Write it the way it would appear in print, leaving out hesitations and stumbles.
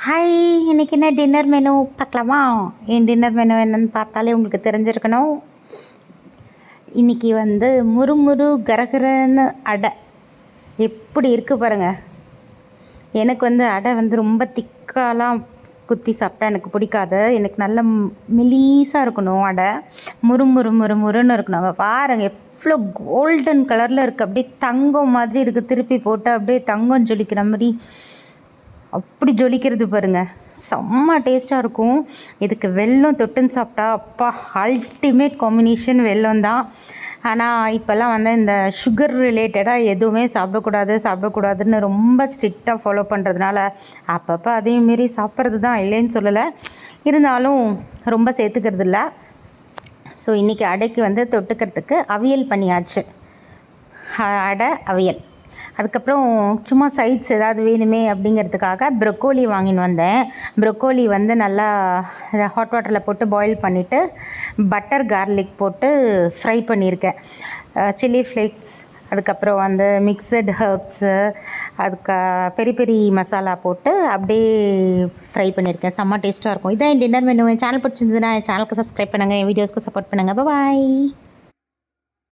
Hi, இன்றைக்கி என்ன dinner menu பார்க்கலாமா? என் டின்னர் மெனு என்னென்னு பார்த்தாலே உங்களுக்கு தெரிஞ்சிருக்கணும். இன்றைக்கி முறுமுறு கரகரன்னு அடை எப்படி இருக்குது பாருங்கள். எனக்கு அடை ரொம்ப திக்காலாம் குத்தி சாப்பிட்டா எனக்கு பிடிக்காது. எனக்கு நல்ல மெலீஸாக இருக்கணும் அடை. முறுமுறுன்னு இருக்கணும். அங்கே பாருங்கள் எவ்வளோ கோல்டன் கலரில் இருக்குது. அப்படியே தங்கம் மாதிரி இருக்குது. திருப்பி போட்டு அப்படியே தங்கம் ஜொலிக்கிற மாதிரி அப்படி ஜொலிக்கிறது பாருங்கள். செம்ம டேஸ்ட்டாக இருக்கும். இதுக்கு வெல்லம் தொட்டுன்னு சாப்பிட்டா அப்பா அல்டிமேட் காம்பினேஷன் வெல்லம் தான். ஆனால் இப்போல்லாம் இந்த சுகர் ரிலேட்டடாக எதுவுமே சாப்பிடக்கூடாதுன்னு ரொம்ப ஸ்ட்ரிக்டாக ஃபாலோ பண்ணுறதுனால அப்பப்போ அதையும் மீறி சாப்பிட்றது தான், இல்லைன்னு சொல்லலை. இருந்தாலும் ரொம்ப சேர்த்துக்கிறது இல்லை. ஸோ இன்றைக்கி அடைக்கு தொட்டுக்கிறதுக்கு அவியல் பண்ணியாச்சு. அடை அவியல். அதுக்கப்புறம் சும்மா சைட்ஸ் ஏதாவது வேணுமே அப்படிங்கிறதுக்காக ப்ரொக்கோலி வாங்கின்னு வந்தேன். ப்ரொக்கோலி நல்லா ஹாட் வாட்டரில் போட்டு பாயில் பண்ணிவிட்டு பட்டர் கார்லிக் போட்டு ஃப்ரை பண்ணியிருக்கேன். சில்லி ஃப்ளேக்ஸ், அதுக்கப்புறம் மிக்சட் ஹர்ப்ஸு, அதுக்கு பெரி பெரி மசாலா போட்டு அப்படியே ஃப்ரை பண்ணியிருக்கேன். செம்ம டேஸ்ட்டாக இருக்கும். இதான் என் டின்னர் மெனு. என் சேனல் பிடிச்சிருந்ததுன்னா என் சேனலுக்கு சப்ஸ்கிரைப் பண்ணுங்கள், என் வீடியோஸ்க்கு சப்போர்ட் பண்ணுங்கள். பாய்.